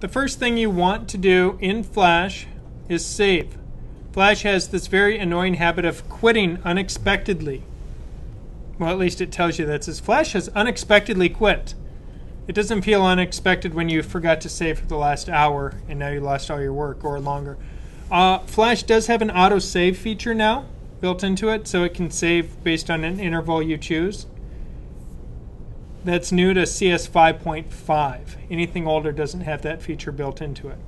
The first thing you want to do in Flash is save. Flash has this very annoying habit of quitting unexpectedly. Well, at least it tells you that. It says Flash has unexpectedly quit. It doesn't feel unexpected when you forgot to save for the last hour and now you lost all your work or longer. Flash does have an auto save feature now built into it, so it can save based on an interval you choose. That's new to CS 5.5. Anything older doesn't have that feature built into it.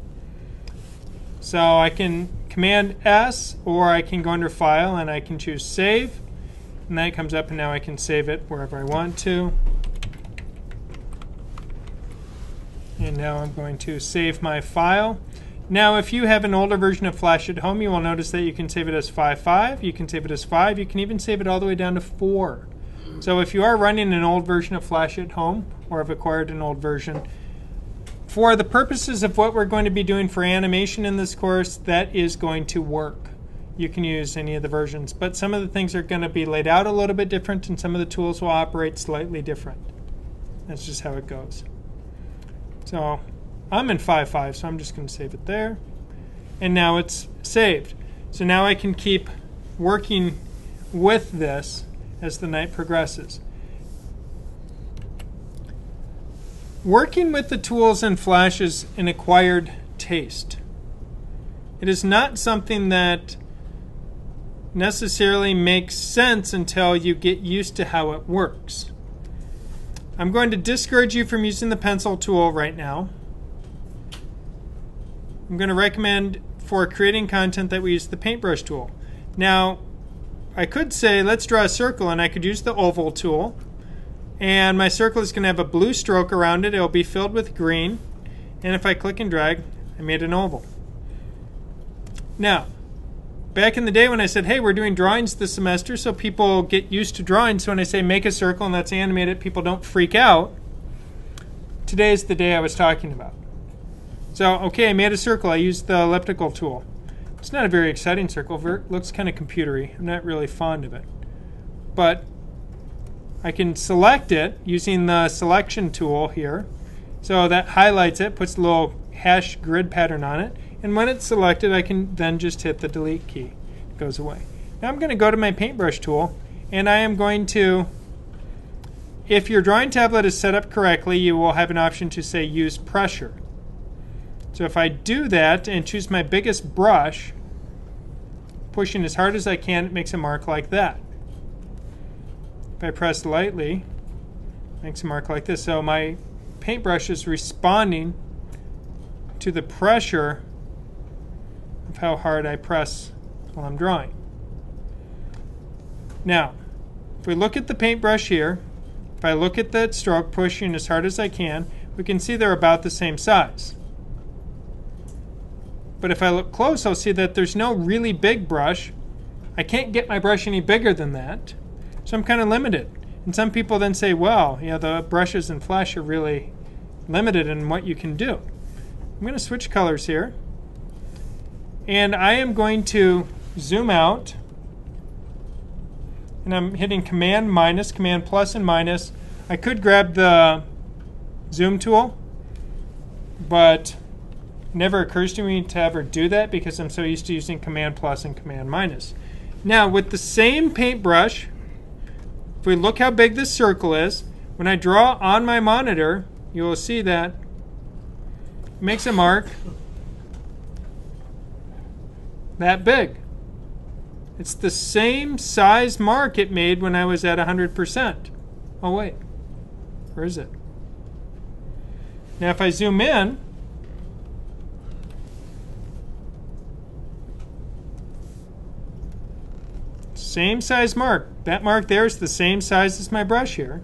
So I can Command S, or I can go under File and I can choose Save. And that comes up, and now I can save it wherever I want to. And now I'm going to save my file. Now, if you have an older version of Flash at home, you will notice that you can save it as 5.5, you can save it as 5, you can even save it all the way down to 4. So if you are running an old version of Flash at home, or have acquired an old version, for the purposes of what we're going to be doing for animation in this course, that is going to work. You can use any of the versions, but some of the things are going to be laid out a little bit different, and some of the tools will operate slightly different. That's just how it goes. So I'm in 5.5, so I'm just going to save it there. And now it's saved. So now I can keep working with this as the night progresses. Working with the tools in Flash is an acquired taste. It is not something that necessarily makes sense until you get used to how it works. I'm going to discourage you from using the pencil tool right now. I'm going to recommend for creating content that we use the paintbrush tool. Now, I could say let's draw a circle, and I could use the oval tool, and my circle is going to have a blue stroke around it. It will be filled with green, and if I click and drag, I made an oval. Now, back in the day when I said, hey, we're doing drawings this semester so people get used to drawing, so when I say make a circle and let's animate it, people don't freak out, today is the day I was talking about. So, okay, I made a circle. I used the elliptical tool. It's not a very exciting circle. It looks kind of computery. I'm not really fond of it. But I can select it using the selection tool here. So that highlights it, puts a little hash grid pattern on it. And when it's selected, I can then just hit the delete key. It goes away. Now I'm going to go to my paintbrush tool, and I am going to, if your drawing tablet is set up correctly, you will have an option to say use pressure. So if I do that and choose my biggest brush, pushing as hard as I can, it makes a mark like that. If I press lightly, it makes a mark like this. So my paintbrush is responding to the pressure of how hard I press while I'm drawing. Now, if we look at the paintbrush here, if I look at that stroke pushing as hard as I can, we can see they're about the same size. But if I look close, I'll see that there's no really big brush. I can't get my brush any bigger than that, so I'm kind of limited. And some people then say, well, yeah, the brushes in Flash are really limited in what you can do. I'm going to switch colors here, and I am going to zoom out, and I'm hitting Command minus, Command plus and minus. I could grab the zoom tool, but it never occurs to me to ever do that because I'm so used to using Command plus and Command minus. Now, with the same paintbrush, if we look how big this circle is, when I draw on my monitor, you will see that it makes a mark that big. It's the same size mark it made when I was at 100%. Oh, wait. Where is it? Now, if I zoom in, same size mark. That mark there is the same size as my brush here.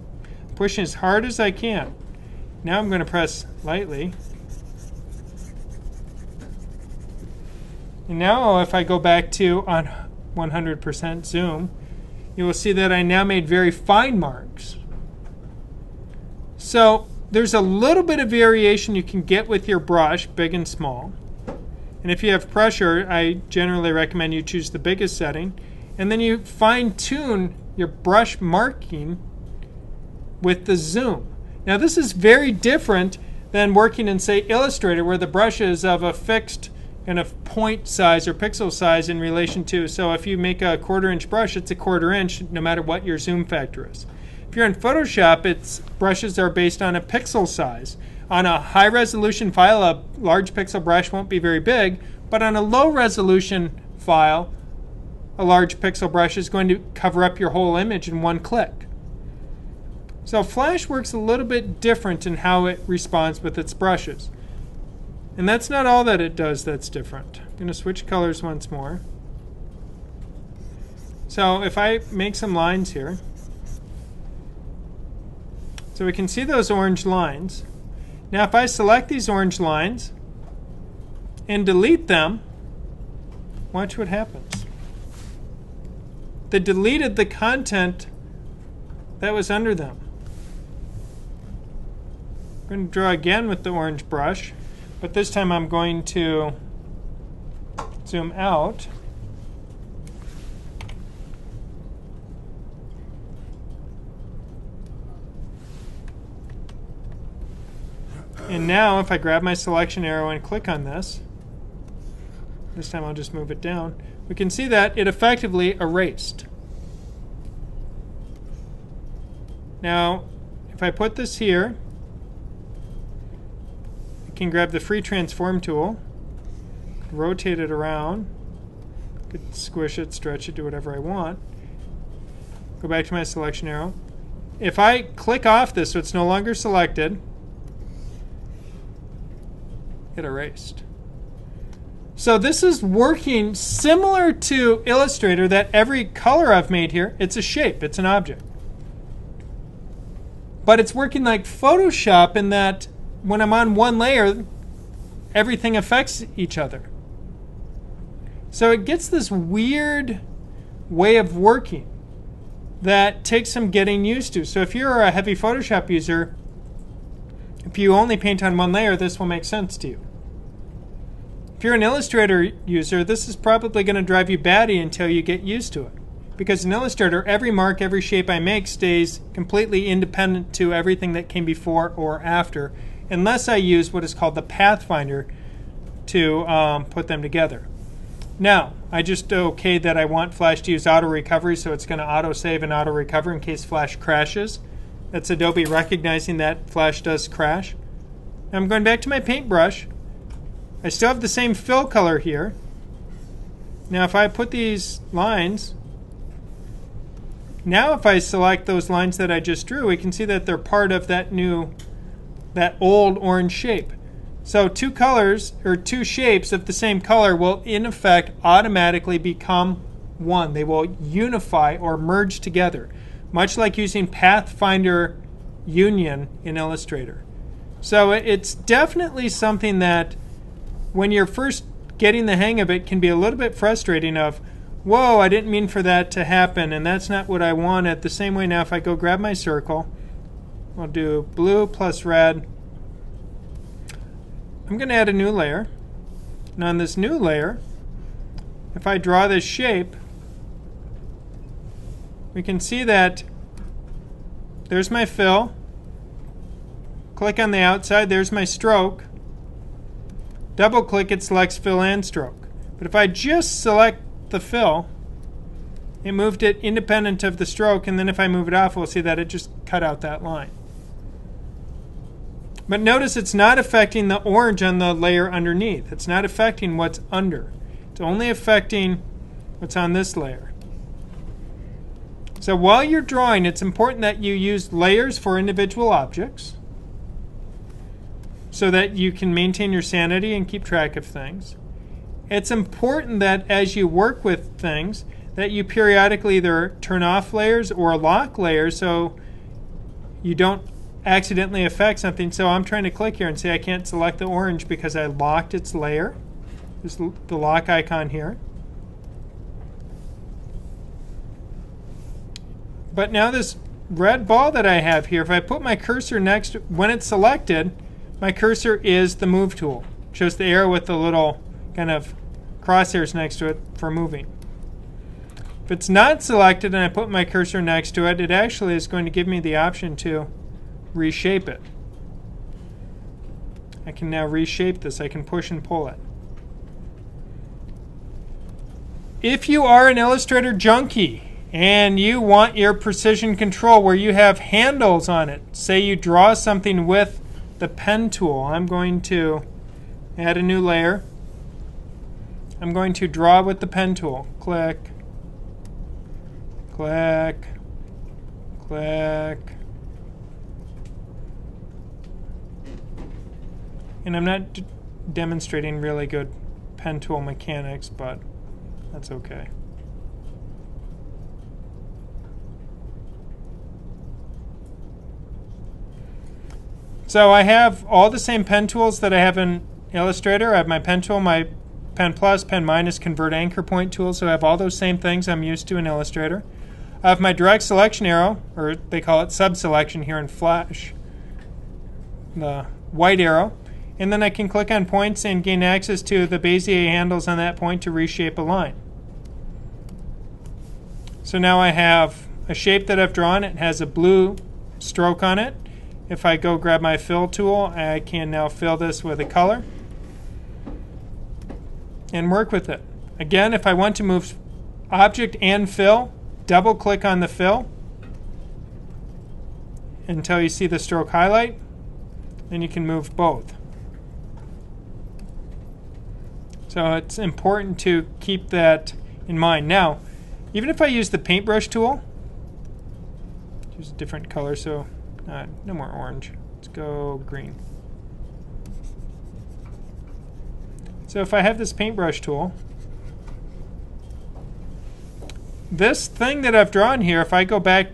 Pushing as hard as I can. Now I'm going to press lightly. And now if I go back to on 100% zoom, you will see that I now made very fine marks. So there's a little bit of variation you can get with your brush, big and small. And if you have pressure, I generally recommend you choose the biggest setting. And then you fine-tune your brush marking with the zoom. Now this is very different than working in, say, Illustrator, where the brush is of a fixed kind of point size or pixel size in relation to. So if you make a 1/4 inch brush, it's a 1/4 inch no matter what your zoom factor is. If you're in Photoshop, its brushes are based on a pixel size. On a high resolution file, a large pixel brush won't be very big, but on a low resolution file, a large pixel brush is going to cover up your whole image in one click. So Flash works a little bit different in how it responds with its brushes. And that's not all that it does that's different. I'm going to switch colors once more. So if I make some lines here, so we can see those orange lines. Now if I select these orange lines and delete them, watch what happens. They deleted the content that was under them. I'm going to draw again with the orange brush, but this time I'm going to zoom out. And now if I grab my selection arrow and click on this time I'll just move it down, we can see that it effectively erased. Now if I put this here, I can grab the free transform tool, rotate it around, could squish it, stretch it, do whatever I want. Go back to my selection arrow. If I click off this so it's no longer selected, it erased. So this is working similar to Illustrator, that every color I've made here, it's a shape, it's an object. But it's working like Photoshop in that when I'm on one layer, everything affects each other. So it gets this weird way of working that takes some getting used to. So if you're a heavy Photoshop user, if you only paint on one layer, this will make sense to you. If you're an Illustrator user, this is probably going to drive you batty until you get used to it. Because in Illustrator, every mark, every shape I make stays completely independent to everything that came before or after, unless I use what is called the pathfinder to put them together. Now, I just okayed that I want Flash to use auto recovery, so it's going to auto save and auto recover in case Flash crashes. That's Adobe recognizing that Flash does crash. Now I'm going back to my paintbrush. I still have the same fill color here. Now if I put these lines, now if I select those lines that I just drew, we can see that they're part of that old orange shape. So two colors, or two shapes of the same color, will in effect automatically become one. They will unify or merge together, much like using Pathfinder Union in Illustrator. So it's definitely something that when you're first getting the hang of it can be a little bit frustrating of, whoa, I didn't mean for that to happen, and that's not what I wanted. The same way now if I go grab my circle, I'll do blue plus red. I'm going to add a new layer. And on this new layer, if I draw this shape, we can see that there's my fill. Click on the outside, there's my stroke. Double click, it selects fill and stroke. But if I just select the fill, it moved it independent of the stroke, and then if I move it off, we'll see that it just cut out that line. But notice it's not affecting the orange on the layer underneath. It's not affecting what's under. It's only affecting what's on this layer. So while you're drawing, it's important that you use layers for individual objects so that you can maintain your sanity and keep track of things. It's important that as you work with things, that you periodically either turn off layers or lock layers so you don't accidentally affect something. So I'm trying to click here and say I can't select the orange because I locked its layer. There's the lock icon here. But now this red ball that I have here, if I put my cursor next to, when it's selected, my cursor is the move tool. It shows the arrow with the little kind of crosshairs next to it for moving. If it's not selected and I put my cursor next to it, it actually is going to give me the option to reshape it. I can now reshape this. I can push and pull it. If you are an Illustrator junkie and you want your precision control where you have handles on it, say you draw something with the pen tool, I'm going to add a new layer. I'm going to draw with the pen tool. Click, click, click. And I'm not demonstrating really good pen tool mechanics, but that's okay. So I have all the same pen tools that I have in Illustrator. I have my pen tool, my pen plus, pen minus, convert anchor point tool. So I have all those same things I'm used to in Illustrator. I have my direct selection arrow, or they call it sub-selection here in Flash, the white arrow. And then I can click on points and gain access to the Bezier handles on that point to reshape a line. So now I have a shape that I've drawn. It has a blue stroke on it. If I go grab my fill tool, I can now fill this with a color and work with it. Again, if I want to move object and fill, double click on the fill until you see the stroke highlight, and you can move both. So it's important to keep that in mind. Now, even if I use the paintbrush tool, use a different color, so no more orange. Let's go green. So if I have this paintbrush tool, this thing that I've drawn here, if I go back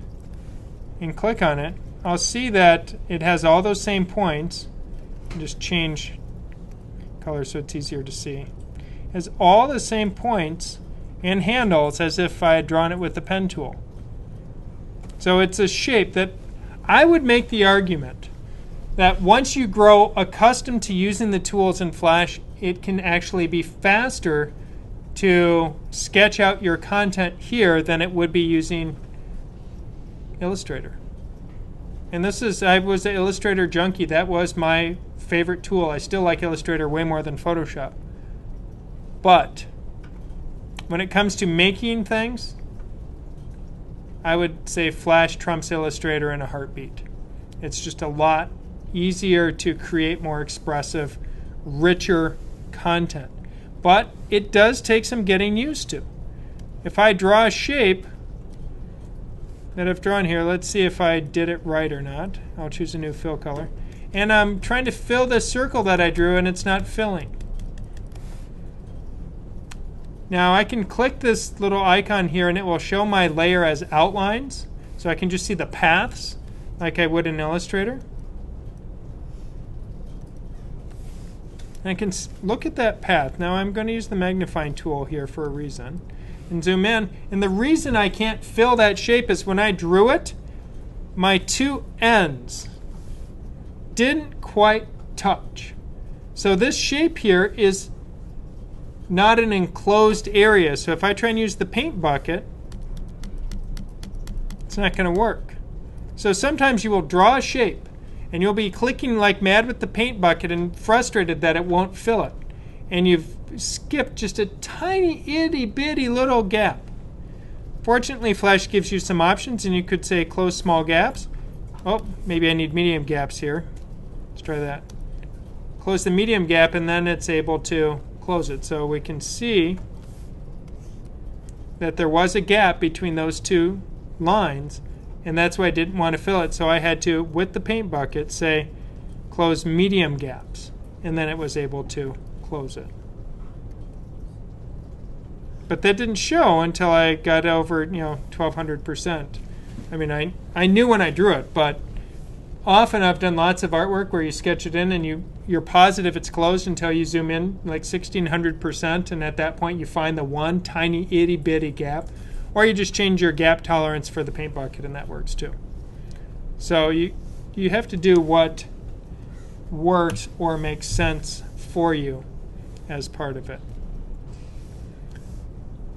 and click on it, I'll see that it has all those same points. Just change color so it's easier to see. It has all the same points and handles as if I had drawn it with the pen tool. So it's a shape that I would make the argument that once you grow accustomed to using the tools in Flash, it can actually be faster to sketch out your content here than it would be using Illustrator. And this is, I was an Illustrator junkie. That was my favorite tool. I still like Illustrator way more than Photoshop. But when it comes to making things, I would say Flash trumps Illustrator in a heartbeat. It's just a lot easier to create more expressive, richer content. But it does take some getting used to. If I draw a shape that I've drawn here, let's see if I did it right or not. I'll choose a new fill color. And I'm trying to fill this circle that I drew, and it's not filling. Now I can click this little icon here and it will show my layer as outlines. So I can just see the paths like I would in Illustrator. And I can look at that path. Now I'm going to use the magnifying tool here for a reason and zoom in. And the reason I can't fill that shape is when I drew it, my two ends didn't quite touch. So this shape here is not an enclosed area. So if I try and use the paint bucket, it's not going to work. So sometimes you will draw a shape and you'll be clicking like mad with the paint bucket and frustrated that it won't fill it. And you've skipped just a tiny itty bitty little gap. Fortunately, Flash gives you some options, and you could say close small gaps. Oh, maybe I need medium gaps here. Let's try that. Close the medium gap, and then it's able to close it. So we can see that there was a gap between those two lines, and that's why I didn't want to fill it. So I had to, with the paint bucket, say close medium gaps, and then it was able to close it. But that didn't show until I got over 1200%. I mean, I knew when I drew it, but often I've done lots of artwork where you sketch it in and you're positive it's closed until you zoom in like 1600%, and at that point you find the one tiny itty bitty gap, or you just change your gap tolerance for the paint bucket and that works too. So you have to do what works or makes sense for you as part of it.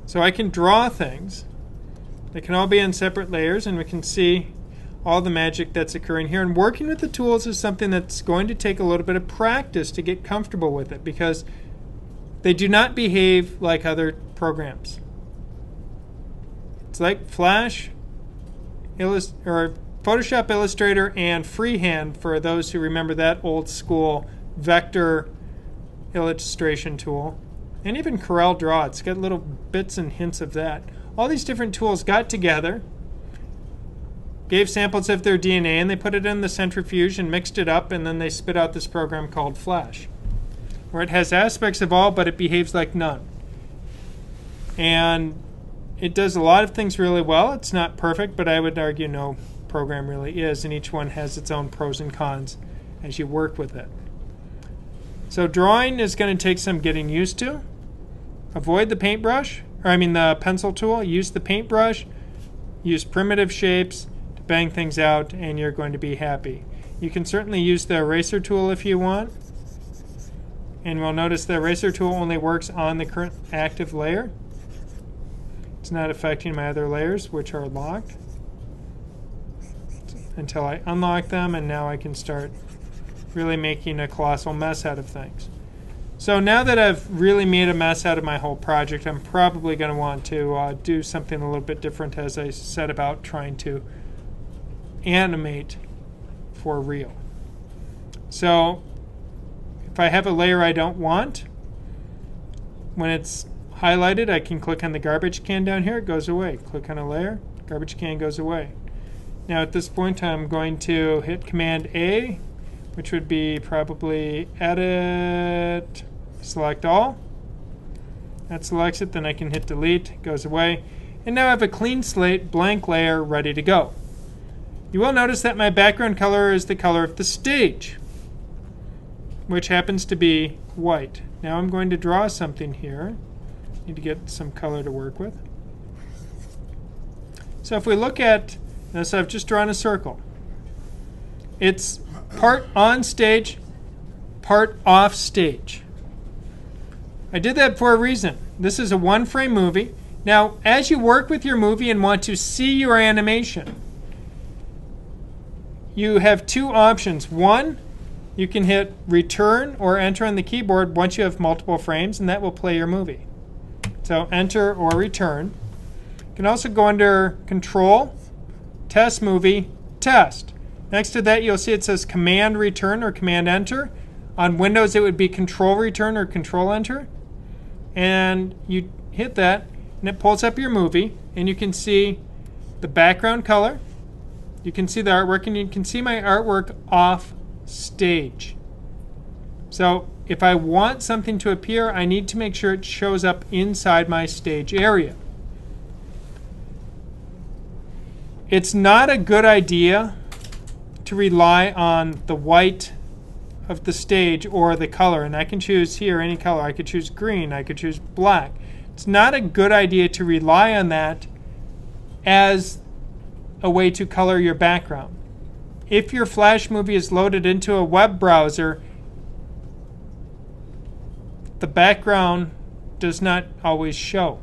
So I can draw things. They can all be in separate layers, and we can see all the magic that's occurring here. And working with the tools is something that's going to take a little bit of practice to get comfortable with it, because they do not behave like other programs. It's like Flash, or Photoshop, Illustrator, and freehand for those who remember that old school vector illustration tool. And even Corel Draw, it's got little bits and hints of that. All these different tools got together, gave samples of their DNA, and they put it in the centrifuge and mixed it up, and then they spit out this program called Flash, where it has aspects of all, but it behaves like none. And it does a lot of things really well. It's not perfect, but I would argue no program really is, and each one has its own pros and cons as you work with it. So drawing is going to take some getting used to. Avoid the paintbrush, the pencil tool. Use the paintbrush. Use primitive shapes to bang things out, and you're going to be happy. You can certainly use the eraser tool if you want. And we'll notice the eraser tool only works on the current active layer. It's not affecting my other layers, which are locked, until I unlock them, and now I can start really making a colossal mess out of things. So now that I've really made a mess out of my whole project, I'm probably going to want to do something a little bit different as I set about trying to animate for real. So if I have a layer I don't want, when it's highlighted, I can click on the garbage can down here. It goes away. Click on a layer, garbage can goes away. Now at this point I'm going to hit Command A, which would be probably Edit, Select All. That selects it. Then I can hit Delete. It goes away. And now I have a clean slate, blank layer ready to go. You will notice that my background color is the color of the stage, which happens to be white. Now I'm going to draw something here. Need to get some color to work with. So if we look at this, I've just drawn a circle. It's part on stage, part off stage. I did that for a reason. This is a one-frame movie. Now, as you work with your movie and want to see your animation, you have two options. One, you can hit Return or Enter on the keyboard once you have multiple frames, and that will play your movie. So Enter or Return. You can also go under Control, Test Movie, Test. Next to that, you'll see it says Command Return or Command Enter. On Windows, it would be Control Return or Control Enter. And you hit that, and it pulls up your movie, and you can see the background color. You can see the artwork, and you can see my artwork off stage. So if I want something to appear, I need to make sure it shows up inside my stage area. It's not a good idea to rely on the white of the stage or the color, and I can choose here any color. I could choose green, I could choose black. It's not a good idea to rely on that as a way to color your background. If your Flash movie is loaded into a web browser, the background does not always show,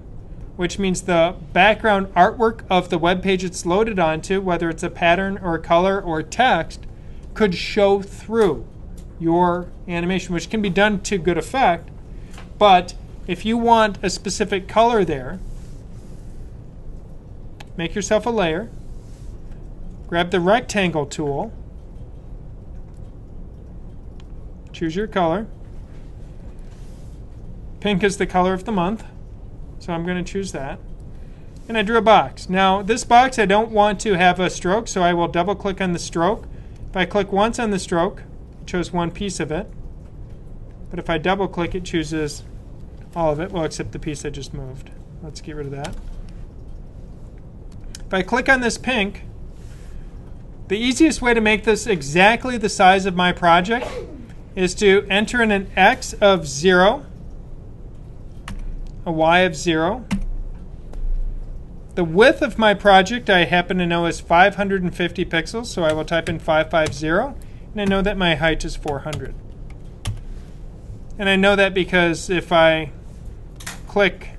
which means the background artwork of the web page it's loaded onto, whether it's a pattern or a color or text, could show through your animation, which can be done to good effect. But if you want a specific color there, make yourself a layer, grab the rectangle tool, choose your color. Pink is the color of the month, so I'm going to choose that. And I drew a box. Now this box I don't want to have a stroke, so I will double click on the stroke. If I click once on the stroke, it shows one piece of it. But if I double click, it chooses all of it, well, except the piece I just moved. Let's get rid of that. If I click on this pink, the easiest way to make this exactly the size of my project is to enter in an X of 0, a Y of 0. The width of my project I happen to know is 550 pixels, so I will type in 550, and I know that my height is 400. And I know that because if I click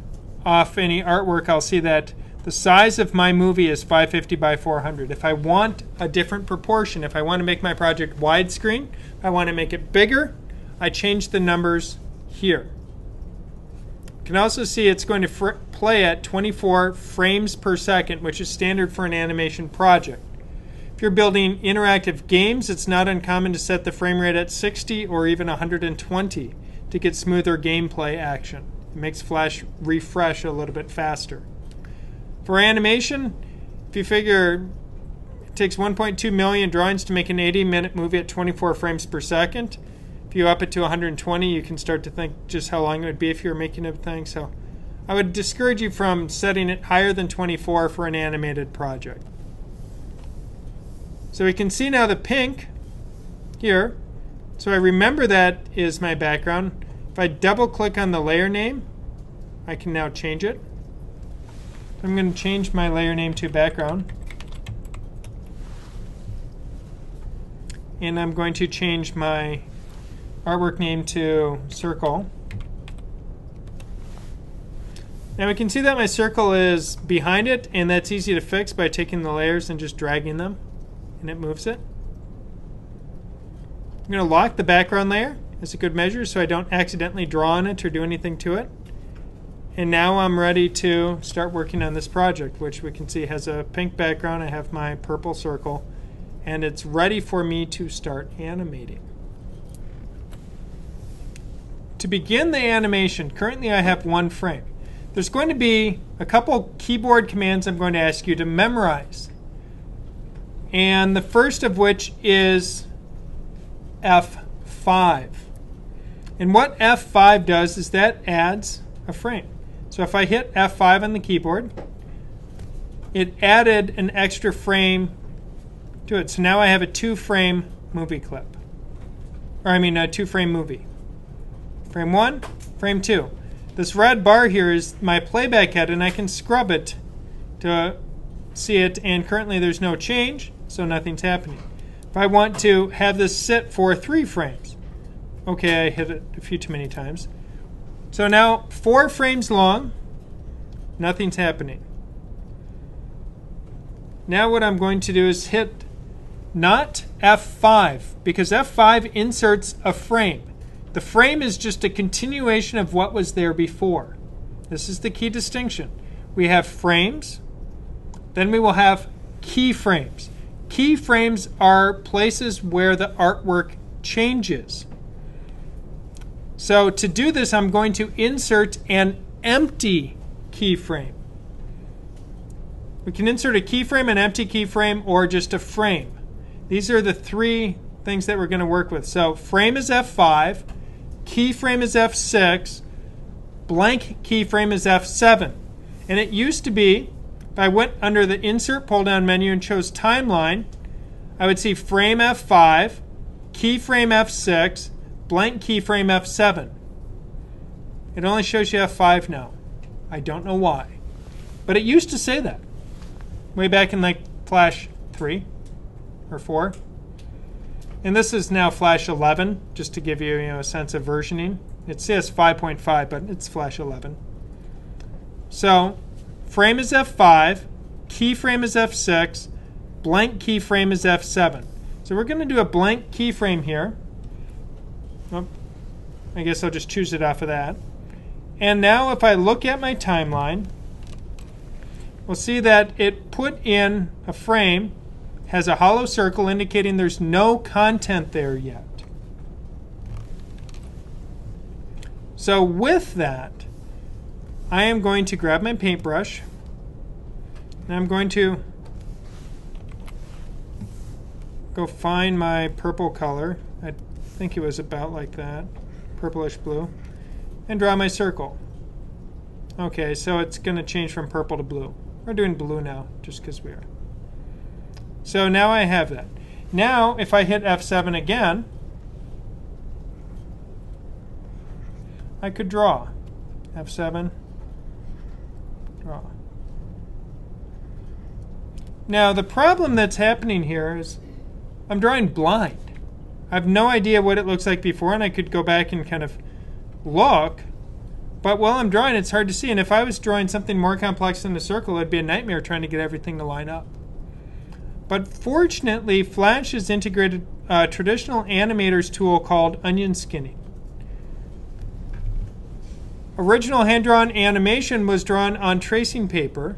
off any artwork, I'll see that The size of my movie is 550 by 400. If I want a different proportion, if I want to make my project widescreen, if I want to make it bigger, I change the numbers here. You can also see it's going to play at 24 frames per second, which is standard for an animation project. If you're building interactive games, it's not uncommon to set the frame rate at 60 or even 120 to get smoother gameplay action. It makes Flash refresh a little bit faster. For animation, if you figure it takes 1.2 million drawings to make an 80-minute movie at 24 frames per second, if you up it to 120, you can start to think just how long it would be if you were making a thing. So I would discourage you from setting it higher than 24 for an animated project. So we can see now the pink here. So I remember that is my background. If I double click on the layer name, I can now change it. I'm going to change my layer name to background. And I'm going to change my artwork name to circle. Now we can see that my circle is behind it, and that's easy to fix by taking the layers and just dragging them, and it moves it. I'm going to lock the background layer as a good measure so I don't accidentally draw on it or do anything to it. And now I'm ready to start working on this project, which we can see has a pink background. I have my purple circle, and it's ready for me to start animating. To begin the animation, currently I have one frame. There's going to be a couple keyboard commands I'm going to ask you to memorize. And the first of which is F5. And what F5 does is that adds a frame. So if I hit F5 on the keyboard, it added an extra frame to it. So now I have a 2-frame movie clip. Or I mean a 2-frame movie. Frame 1, frame 2. This red bar here is my playback head, and I can scrub it to see it, and currently there's no change, so nothing's happening. If I want to have this sit for 3 frames, okay, I hit it a few too many times. So now 4 frames long, nothing's happening. Now what I'm going to do is hit not F5, because F5 inserts a frame. The frame is just a continuation of what was there before. This is the key distinction. We have frames, then we will have keyframes. Keyframes are places where the artwork changes. So to do this, I'm going to insert an empty keyframe. We can insert a keyframe, an empty keyframe, or just a frame. These are the 3 things that we're going to work with. So frame is F5, keyframe is F6, blank keyframe is F7. And it used to be, if I went under the Insert pull-down menu and chose Timeline, I would see frame F5, keyframe F6, blank keyframe F7. It only shows you F5 now. I don't know why. But it used to say that. Way back in like Flash 3 or 4. And this is now Flash 11, just to give you, a sense of versioning. It says 5.5, but it's Flash 11. So frame is F5, keyframe is F6, blank keyframe is F7. So we're going to do a blank keyframe here. Oh, I guess I'll just choose it off of that. And now if I look at my timeline, we'll see that it put in a frame, has a hollow circle indicating there's no content there yet. So with that, I am going to grab my paintbrush, and I'm going to go find my purple color. I think it was about like that, purplish blue, and draw my circle. Okay, so it's going to change from purple to blue. We're doing blue now, just because we are. So now I have that. Now, if I hit F7 again, I could draw. F7, draw. Now, the problem that's happening here is I'm drawing blind. I have no idea what it looks like before, and I could go back and kind of look, But while I'm drawing, it's hard to see. And if I was drawing something more complex than a circle, it'd be a nightmare trying to get everything to line up. But fortunately, Flash has integrated a traditional animator's tool called onionskinning. Original hand-drawn animation was drawn on tracing paper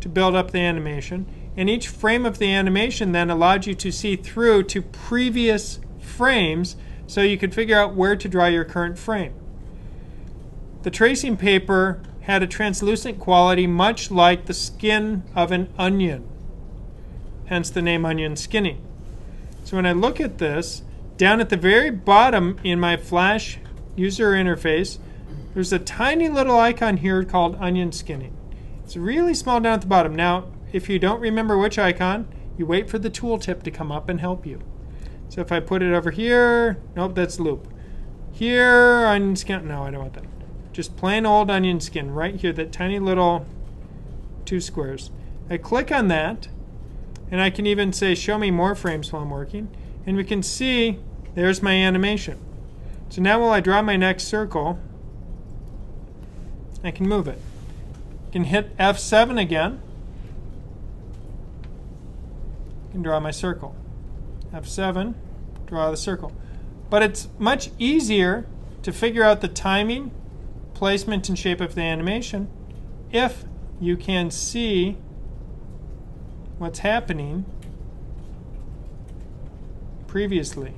to build up the animation, and each frame of the animation then allowed you to see through to previous frames so you could figure out where to draw your current frame. The tracing paper had a translucent quality much like the skin of an onion, hence the name onion skinning. So when I look at this, down at the very bottom in my Flash user interface, there's a tiny little icon here called onion skinning. It's really small down at the bottom. Now, if you don't remember which icon, you wait for the tooltip to come up and help you. So if I put it over here, nope, that's loop. Here, onion skin, no, I don't want that. Just plain old onion skin right here, that tiny little 2 squares. I click on that, and I can even say show me more frames while I'm working, and we can see there's my animation. So now while I draw my next circle, I can move it. I can hit F7 again. I can draw my circle. F7, draw the circle. But it's much easier to figure out the timing, placement, and shape of the animation if you can see what's happening previously.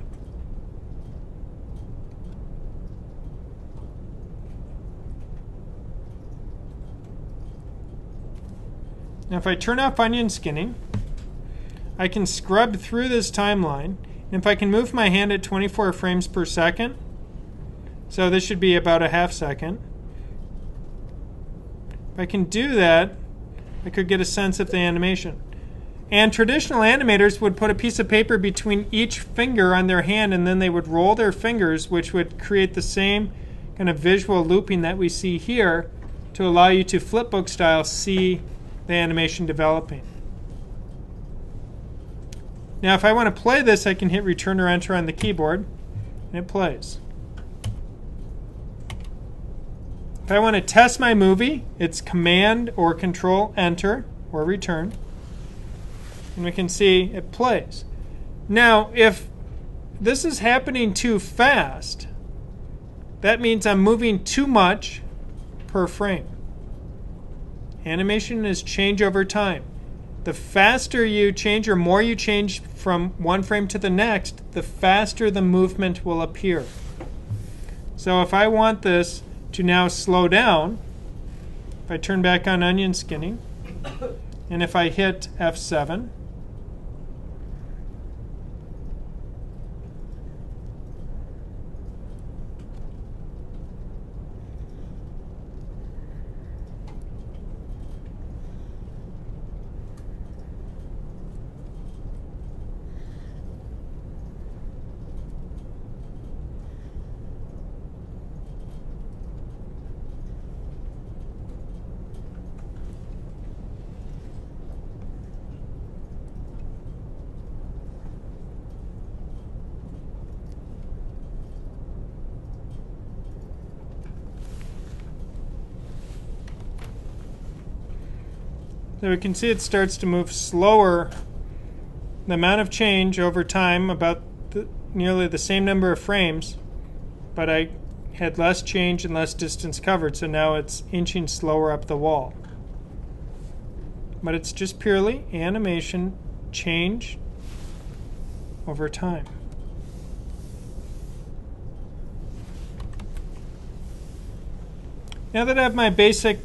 Now if I turn off onion skinning, I can scrub through this timeline, and if I can move my hand at 24 frames per second, so this should be about a half second. If I can do that, I could get a sense of the animation. And traditional animators would put a piece of paper between each finger on their hand, and then they would roll their fingers, which would create the same kind of visual looping that we see here to allow you to flipbook style see the animation developing. Now if I want to play this, I can hit return or enter on the keyboard, and it plays. If I want to test my movie, it's Command or Control Enter or return, and we can see it plays. Now if this is happening too fast, that means I'm moving too much per frame. Animation is change over time. The faster you change or more you change from one frame to the next, the faster the movement will appear. So if I want this to now slow down, if I turn back on onion skinning, and if I hit F7, so we can see it starts to move slower. The amount of change over time, about nearly the same number of frames, but I had less change and less distance covered, so now it's inching slower up the wall. But it's just purely animation change over time. Now that I have my basic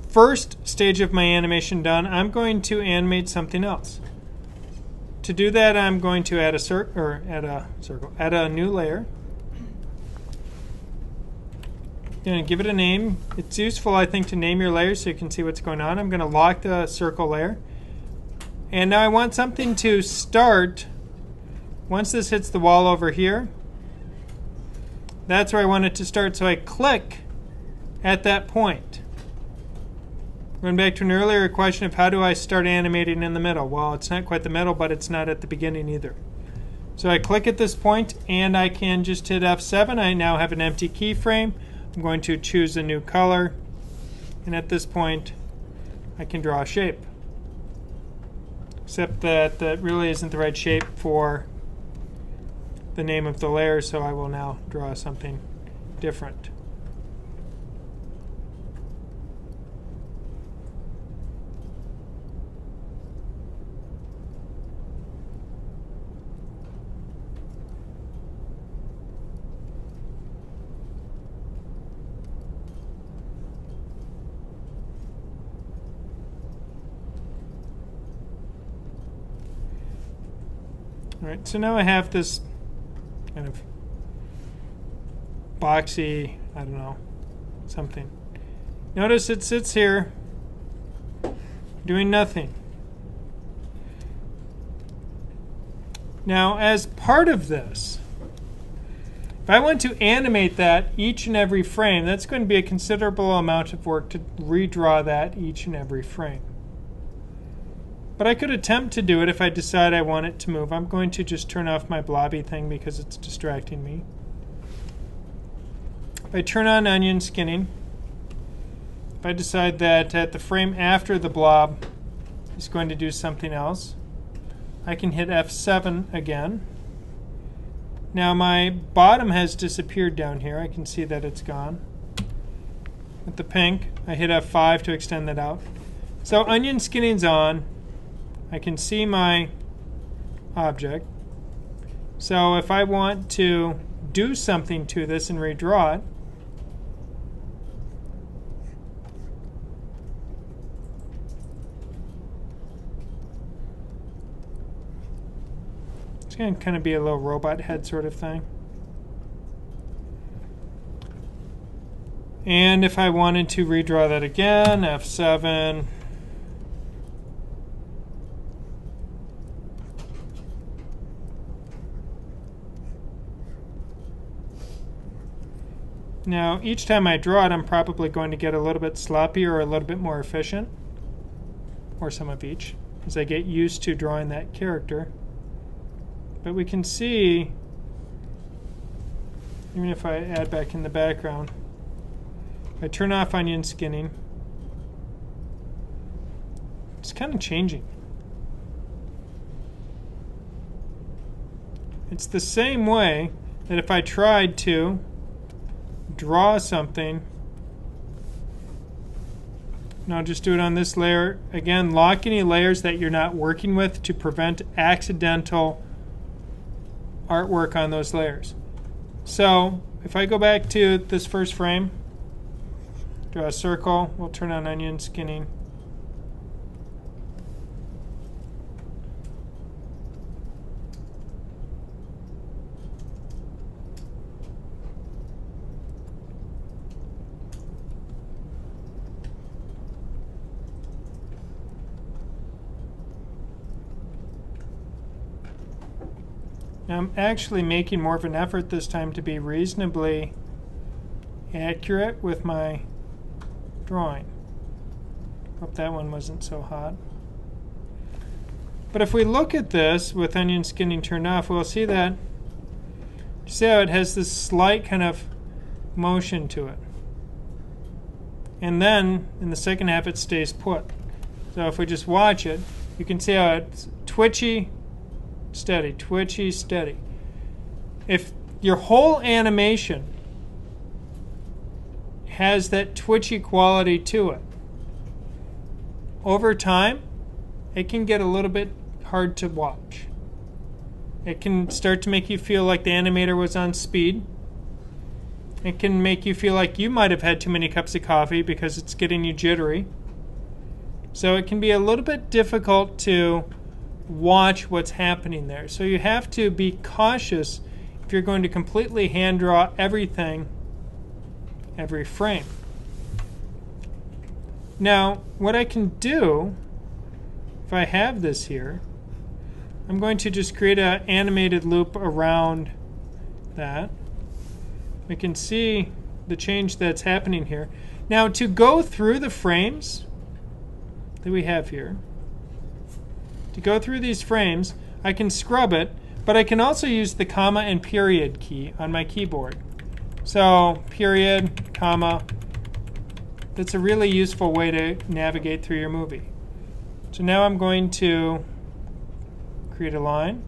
first stage of my animation done, I'm going to animate something else. To do that, I'm going to add a new layer. Going to give it a name. It's useful, I think, to name your layer so you can see what's going on. I'm going to lock the circle layer. And now I want something to start once this hits the wall over here. That's where I want it to start, so I click at that point. Going back to an earlier question of how do I start animating in the middle? Well, it's not quite the middle, but it's not at the beginning either. So I click at this point, and I can just hit F7. I now have an empty keyframe. I'm going to choose a new color, and at this point I can draw a shape. Except that that really isn't the right shape for the name of the layer, so I will now draw something different. Alright, so now I have this kind of boxy, I don't know, something. Notice it sits here doing nothing. Now, as part of this, if I want to animate that each and every frame, that's going to be a considerable amount of work to redraw that each and every frame. But I could attempt to do it if I decide I want it to move. I'm going to just turn off my blobby thing because it's distracting me. If I turn on onion skinning, if I decide that at the frame after the blob is going to do something else, I can hit F7 again. Now my bottom has disappeared down here. I can see that it's gone. With the pink, I hit F5 to extend that out. So onion skinning's on. I can see my object. So if I want to do something to this and redraw it, it's going to kind of be a little robot head sort of thing. And if I wanted to redraw that again, F7. Now, each time I draw it, I'm probably going to get a little bit sloppier or a little bit more efficient, or some of each, as I get used to drawing that character. But we can see, even if I add back in the background, if I turn off onion skinning, it's kind of changing. It's the same way that if I tried to draw something, and I'll just do it on this layer. Again, lock any layers that you're not working with to prevent accidental artwork on those layers. So if I go back to this first frame, draw a circle, we'll turn on onion skinning. Now I'm actually making more of an effort this time to be reasonably accurate with my drawing. Hope that one wasn't so hot. But if we look at this with onion skinning turned off, we'll see that, see how it has this slight kind of motion to it. And then in the second half it stays put. So if we just watch it, you can see how it's twitchy, steady, twitchy, steady. If your whole animation has that twitchy quality to it, over time it can get a little bit hard to watch. It can start to make you feel like the animator was on speed. It can make you feel like you might have had too many cups of coffee because it's getting you jittery. So it can be a little bit difficult to watch what's happening there. So you have to be cautious if you're going to completely hand draw everything, every frame. Now, what I can do, if I have this here, I'm going to just create an animated loop around that. We can see the change that's happening here. Now, to go through the frames that we have here, to go through these frames, I can scrub it, but I can also use the comma and period key on my keyboard. So period, comma. That's a really useful way to navigate through your movie. So now I'm going to create a line.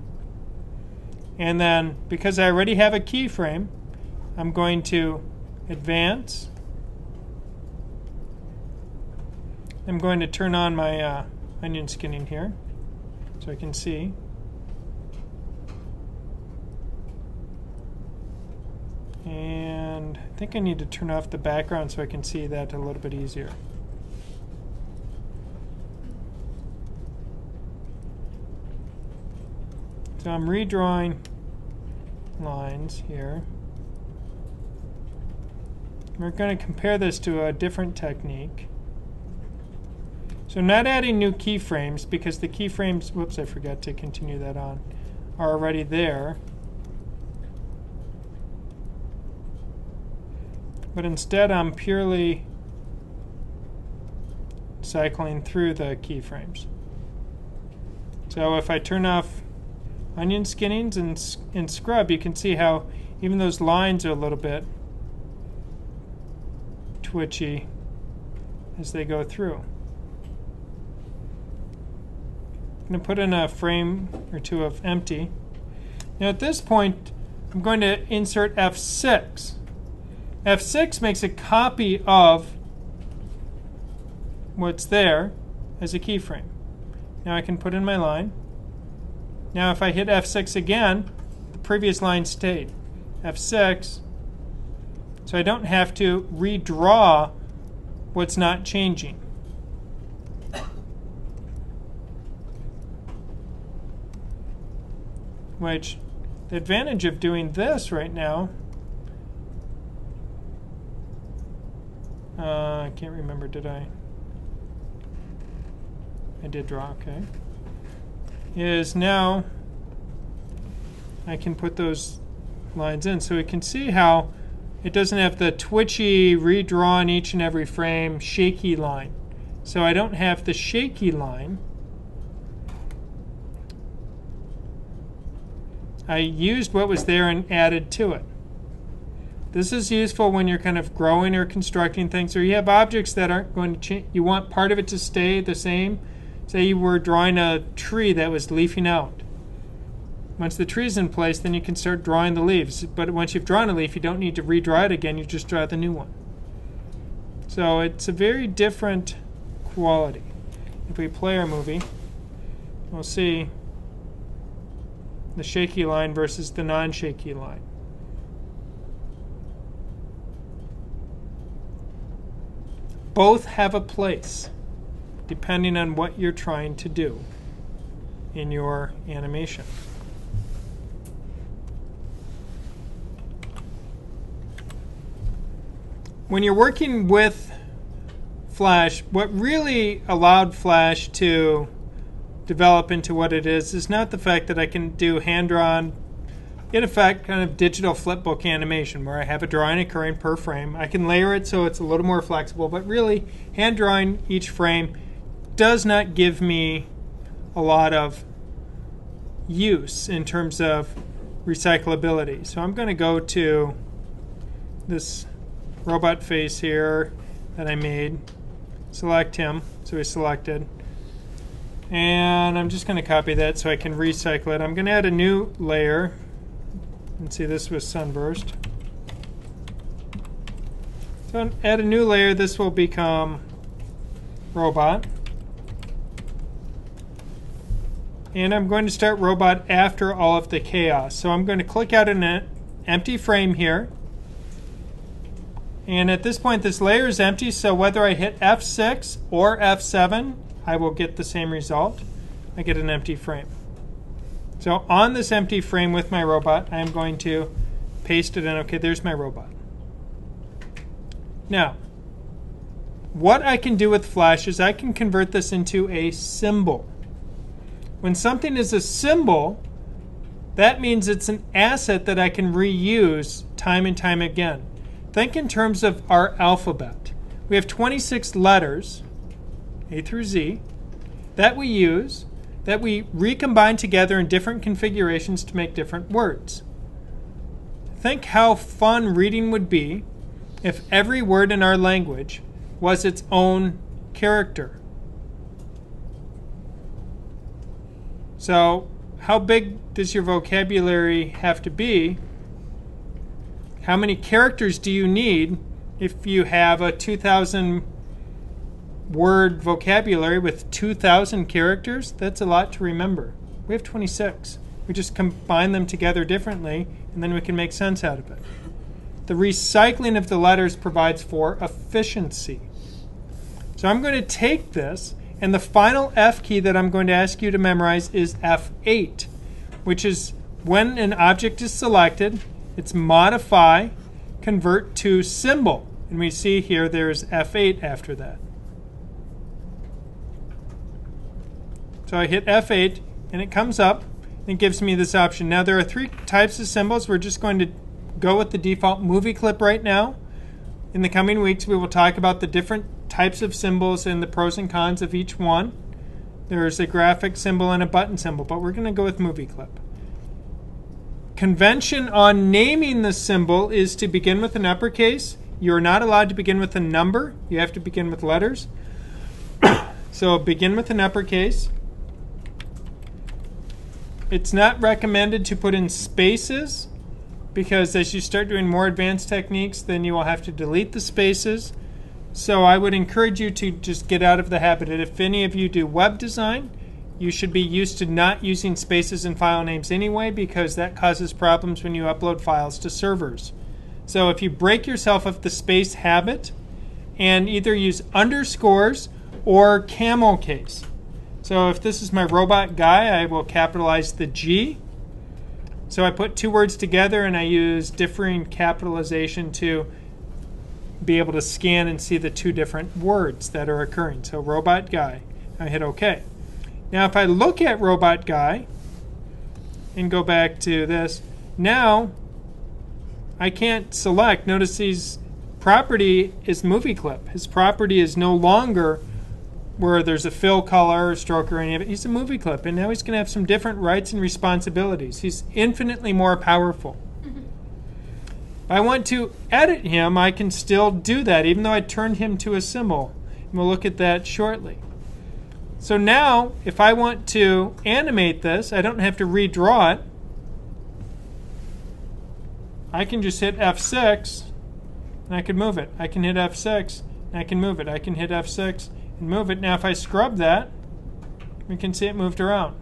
And then, because I already have a keyframe, I'm going to advance. I'm going to turn on my onion skinning here so I can see. And I think I need to turn off the background so I can see that a little bit easier. So I'm redrawing lines here. We're going to compare this to a different technique. So I'm not adding new keyframes because the keyframes, whoops, I forgot to continue that on, are already there. But instead I'm purely cycling through the keyframes. So if I turn off onion skinnings and scrub, you can see how even those lines are a little bit twitchy as they go through. I'm going to put in a frame or two of empty. Now at this point, I'm going to insert F6. F6 makes a copy of what's there as a keyframe. Now I can put in my line. Now if I hit F6 again, the previous line stayed. F6, so I don't have to redraw what's not changing. Which, the advantage of doing this right now, I can't remember, did I? I did draw, okay. Is now I can put those lines in. So we can see how it doesn't have the twitchy, redrawn each and every frame, shaky line. So I don't have the shaky line. I used what was there and added to it. This is useful when you're kind of growing or constructing things, or you have objects that aren't going to change. You want part of it to stay the same. Say you were drawing a tree that was leafing out. Once the tree's in place, then you can start drawing the leaves. But once you've drawn a leaf, you don't need to redraw it again. You just draw the new one. So it's a very different quality. If we play our movie, we'll see the shaky line versus the non-shaky line. Both have a place, depending on what you're trying to do in your animation. When you're working with Flash, what really allowed Flash to develop into what it is not the fact that I can do hand-drawn, in effect, kind of digital flipbook animation where I have a drawing occurring per frame. I can layer it so it's a little more flexible, but really hand-drawing each frame does not give me a lot of use in terms of recyclability. So I'm going to go to this robot face here that I made, select him, so he's selected, and I'm just going to copy that so I can recycle it. I'm going to add a new layer, and see this was sunburst. So add a new layer, this will become robot. And I'm going to start robot after all of the chaos. So I'm going to click out an empty frame here. And at this point this layer is empty, so whether I hit F6 or F7, I will get the same result. I get an empty frame. So on this empty frame with my robot, I'm going to paste it in. Okay, there's my robot. Now, what I can do with Flash is I can convert this into a symbol. When something is a symbol, that means it's an asset that I can reuse time and time again. Think in terms of our alphabet. We have 26 letters, A through Z, that we use, that we recombine together in different configurations to make different words. think how fun reading would be if every word in our language was its own character. So, how big does your vocabulary have to be? How many characters do you need if you have a 2,000 word vocabulary with 2,000 characters? That's a lot to remember. We have 26. We just combine them together differently, and then we can make sense out of it. The recycling of the letters provides for efficiency. So I'm going to take this, and the final F key that I'm going to ask you to memorize is F8, which is when an object is selected, it's modify, convert to symbol. And we see here there's F8 after that. So I hit F8, and it comes up, and it gives me this option. Now there are 3 types of symbols. We're just going to go with the default movie clip right now. In the coming weeks, we will talk about the different types of symbols and the pros and cons of each one. There's a graphic symbol and a button symbol, but we're going to go with movie clip. Convention on naming the symbol is to begin with an uppercase. You're not allowed to begin with a number. You have to begin with letters. So begin with an uppercase. It's not recommended to put in spaces, because as you start doing more advanced techniques, then you will have to delete the spaces. So I would encourage you to just get out of the habit. And if any of you do web design, you should be used to not using spaces in file names anyway, because that causes problems when you upload files to servers. So if you break yourself of the space habit, and either use underscores or camel case. So if this is my robot guy, I will capitalize the G. So I put 2 words together, and I use differing capitalization to be able to scan and see the 2 different words that are occurring. So robot guy. I hit OK. Now if I look at robot guy and go back to this, now I can't select. Notice his property is movie clip. His property is no longer where there's a fill color or stroke or any of it. He's a movie clip, and now he's going to have some different rights and responsibilities. He's infinitely more powerful. If I want to edit him, I can still do that, even though I turned him to a symbol. And we'll look at that shortly. So now, if I want to animate this, I don't have to redraw it. I can just hit F6, and I can move it. I can hit F6, and I can move it. I can hit F6 and move it. Now if I scrub that, we can see it moved around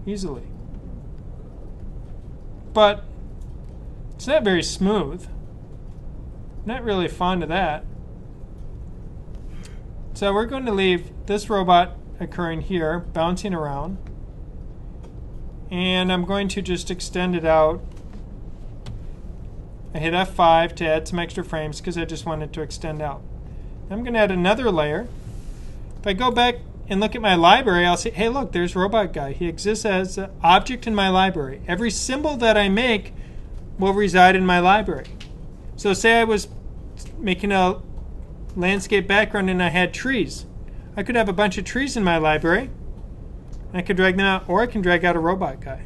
easily. But it's not very smooth. Not really fond of that. So we're going to leave this robot occurring here, bouncing around. And I'm going to just extend it out. I hit F5 to add some extra frames because I just wanted to extend out. I'm going to add another layer. If I go back and look at my library, I'll see, hey look, there's Robot Guy. He exists as an object in my library. Every symbol that I make will reside in my library. So say I was making a landscape background and I had trees. I could have a bunch of trees in my library. And I could drag them out, or I can drag out a Robot Guy.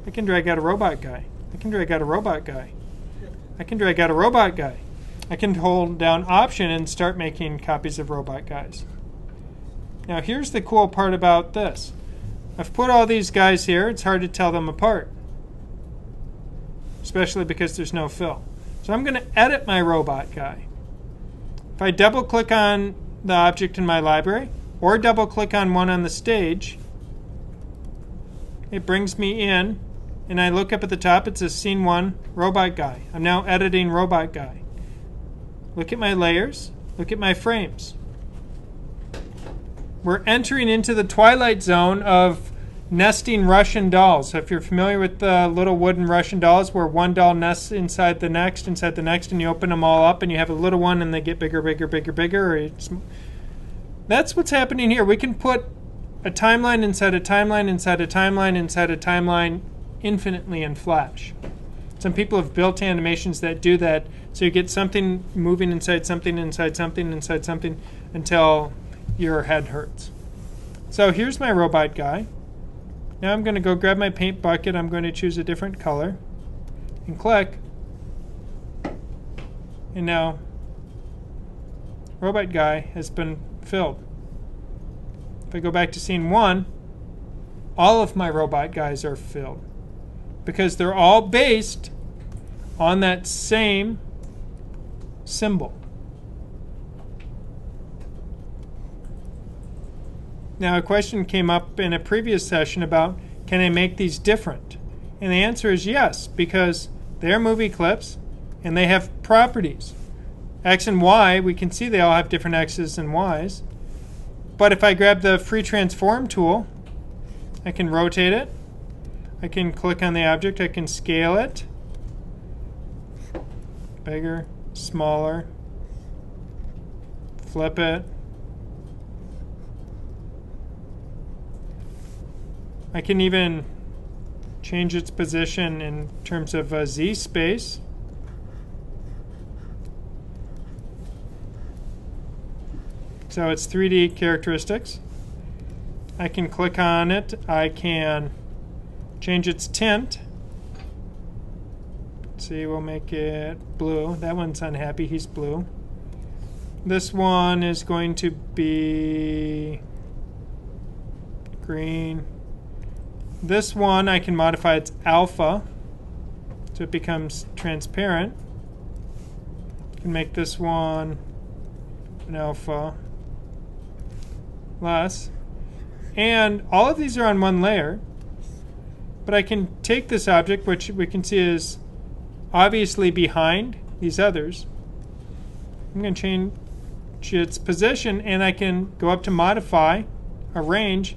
I can drag out a Robot Guy. I can drag out a Robot Guy. I can drag out a Robot Guy. I can hold down Option and start making copies of Robot Guys. Now here's the cool part about this. I've put all these guys here. It's hard to tell them apart, especially because there's no fill. So I'm going to edit my Robot Guy. If I double click on the object in my library, or double click on one on the stage, it brings me in, and I look up at the top, it says Scene 1, Robot Guy. I'm now editing Robot Guy. Look at my layers, look at my frames. We're entering into the twilight zone of nesting Russian dolls. So if you're familiar with the little wooden Russian dolls where one doll nests inside the next, and you open them all up and you have a little one and they get bigger, bigger, bigger, bigger. That's what's happening here. We can put a timeline inside a timeline inside a timeline inside a timeline infinitely in Flash. Some people have built animations that do that, so you get something moving inside something inside something inside something until your head hurts. So here's my Robot Guy. Now I'm going to go grab my paint bucket. I'm going to choose a different color and click. And now robot guy has been filled. If I go back to scene 1, all of my robot guys are filled because they're all based on that same symbol. Now a question came up in a previous session about, can I make these different? And the answer is yes, because they're movie clips and they have properties. X and Y, we can see they all have different X's and Y's. But if I grab the free transform tool, I can rotate it. I can click on the object. I can scale it. Bigger, smaller. Flip it. I can even change its position in terms of Z space. So it's 3D characteristics. I can click on it. I can change its tint. Let's see, we'll make it blue. That one's unhappy, he's blue. This one is going to be green. This one I can modify its alpha so it becomes transparent. I can make this one an alpha less. And all of these are on one layer, but I can take this object, which we can see is obviously behind these others. I'm going to change its position, and I can go up to modify, arrange,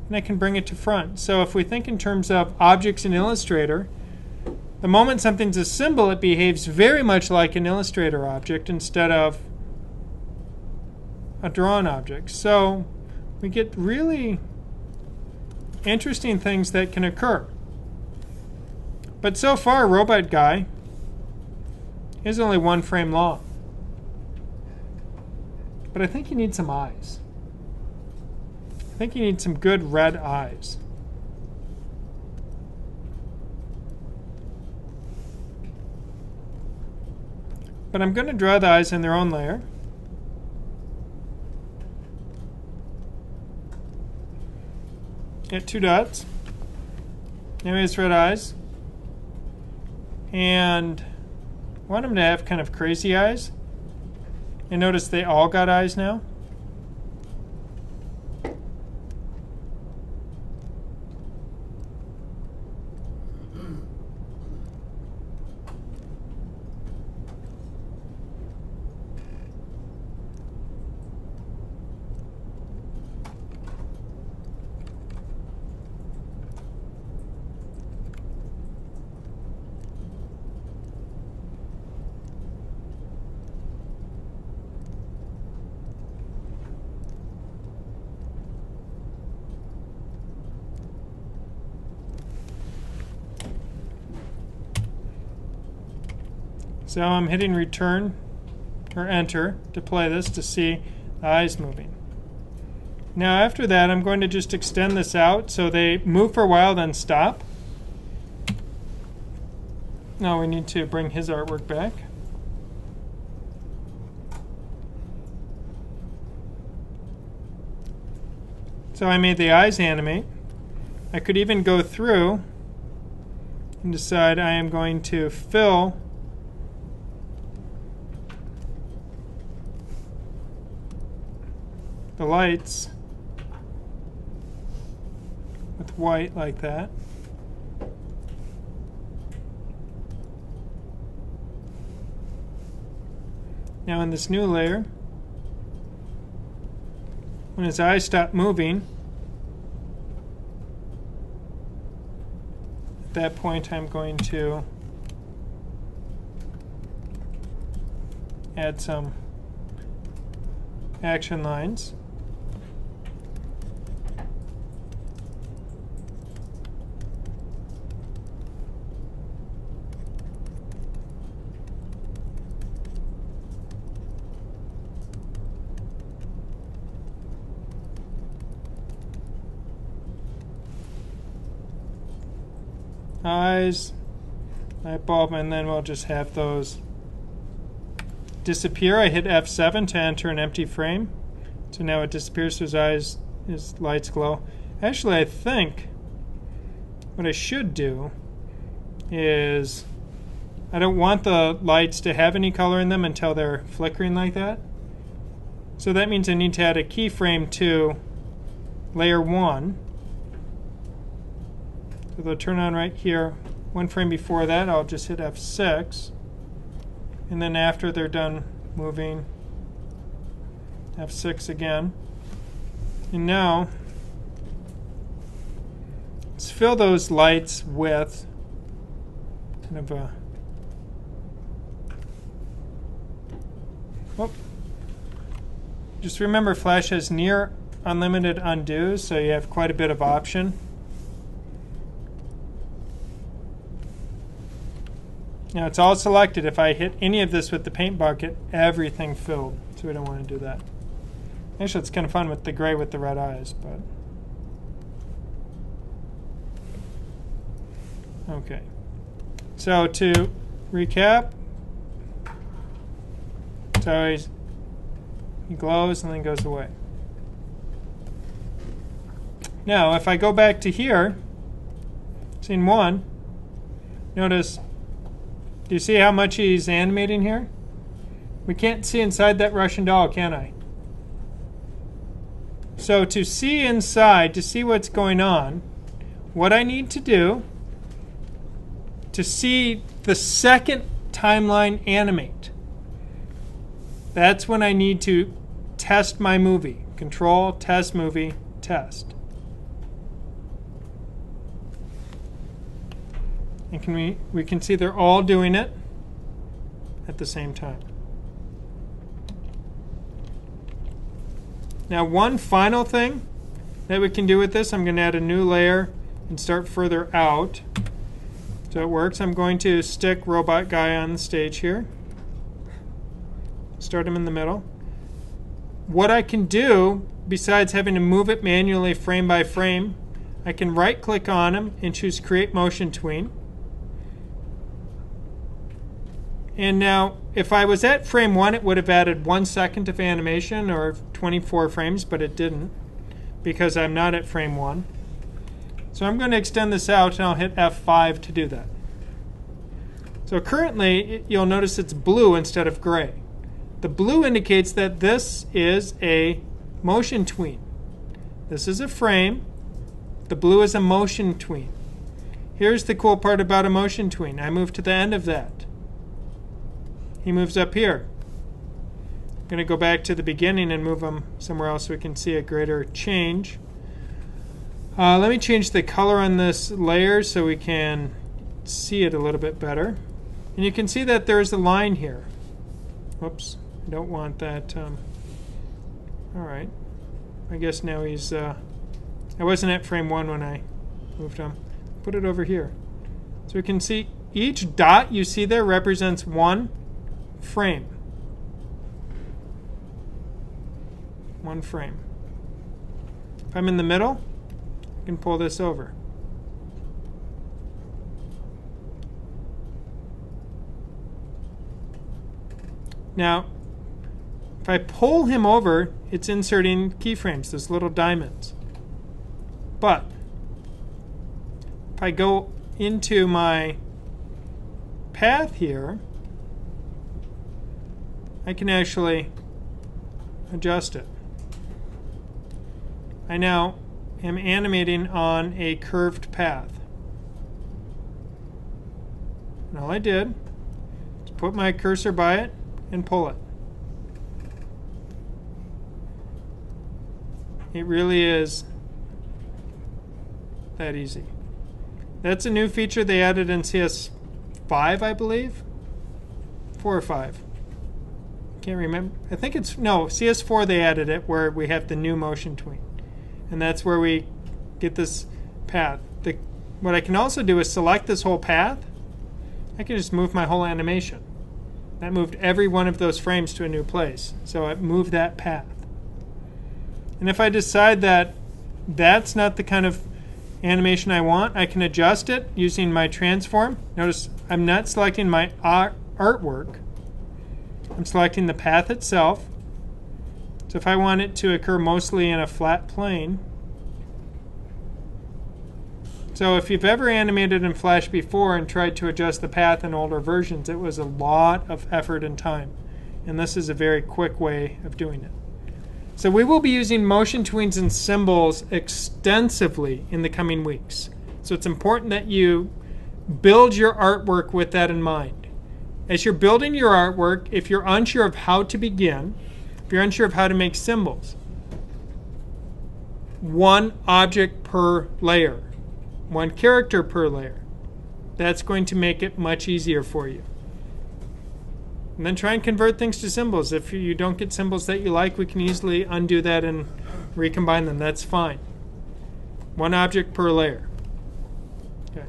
and I can bring it to front. So if we think in terms of objects in Illustrator, the moment something's a symbol, it behaves very much like an Illustrator object instead of a drawn object. So we get really interesting things that can occur. But so far, Robot Guy is only 1 frame long. But I think you need some eyes. I think you need some good red eyes. But I'm going to draw the eyes in their own layer. Get 2 dots. Now he has red eyes. And I want him to have kind of crazy eyes. And notice they all got eyes now. So I'm hitting return or enter to play this to see the eyes moving. Now after that, I'm going to just extend this out so they move for a while, then stop. Now we need to bring his artwork back. So I made the eyes animate. I could even go through and decide I am going to fill the lights with white like that. Now in this new layer, when his eyes stop moving, at that point I'm going to add some action lines. eyes, light bulb, and then we'll just have those disappear. I hit F7 to enter an empty frame. So now it disappears, so his eyes, his lights glow. Actually, I think what I should do is, I don't want the lights to have any color in them until they're flickering like that. So that means I need to add a keyframe to layer 1. So they'll turn on right here. One frame before that, I'll just hit F6. And then after they're done moving, F6 again. And now, let's fill those lights with kind of a... Oh. Just remember, Flash has near unlimited undo, so you have quite a bit of option. Now it's all selected. If I hit any of this with the paint bucket, everything filled. So we don't want to do that. Actually, it's kind of fun with the gray with the red eyes, but... Okay. So to recap, so he glows and then goes away. Now, if I go back to here, scene 1, notice, do you see how much he's animating here? We can't see inside that Russian doll, can I? So to see inside, to see what's going on, what I need to do to see the second timeline animate, that's when I need to test my movie. Control, test movie, test. And we can see they're all doing it at the same time. Now, one final thing that we can do with this, I'm going to add a new layer and start further out. So it works. I'm going to stick robot guy on the stage here. Start him in the middle. What I can do, besides having to move it manually frame by frame, I can right-click on him and choose Create Motion Tween. And now, if I was at frame 1, it would have added 1 second of animation, or 24 frames, but it didn't, because I'm not at frame 1. So I'm going to extend this out, and I'll hit F5 to do that. So currently, you'll notice it's blue instead of gray. The blue indicates that this is a motion tween. This is a frame. The blue is a motion tween. Here's the cool part about a motion tween. I move to the end of that. He moves up here. I'm going to go back to the beginning and move him somewhere else so we can see a greater change. Let me change the color on this layer so we can see it a little bit better. And you can see that there's a line here. Whoops, I don't want that. All right. I guess now he's... I wasn't at frame 1 when I moved him. Put it over here. So we can see each dot you see there represents one frame. One frame. If I'm in the middle, I can pull this over. Now, if I pull him over, it's inserting keyframes, those little diamonds. But if I go into my path here, I can actually adjust it. I now am animating on a curved path. And all I did is put my cursor by it and pull it. It really is that easy. That's a new feature they added in CS5, I believe. 4 or 5. Can't remember. I think it's, no, CS4 they added it where we have the new motion tween. And that's where we get this path. What I can also do is select this whole path. I can just move my whole animation. That moved every one of those frames to a new place. So it moved that path. And if I decide that that's not the kind of animation I want. I can adjust it using my transform. Notice I'm not selecting my artwork. I'm selecting the path itself. So if I want it to occur mostly in a flat plane. So if you've ever animated in Flash before and tried to adjust the path in older versions, it was a lot of effort and time. And this is a very quick way of doing it. So we will be using motion tweens and symbols extensively in the coming weeks. So it's important that you build your artwork with that in mind. As you're building your artwork, if you're unsure of how to begin, if you're unsure of how to make symbols, one object per layer, one character per layer. That's going to make it much easier for you. And then try and convert things to symbols. If you don't get symbols that you like, we can easily undo that and recombine them. That's fine. One object per layer. Okay.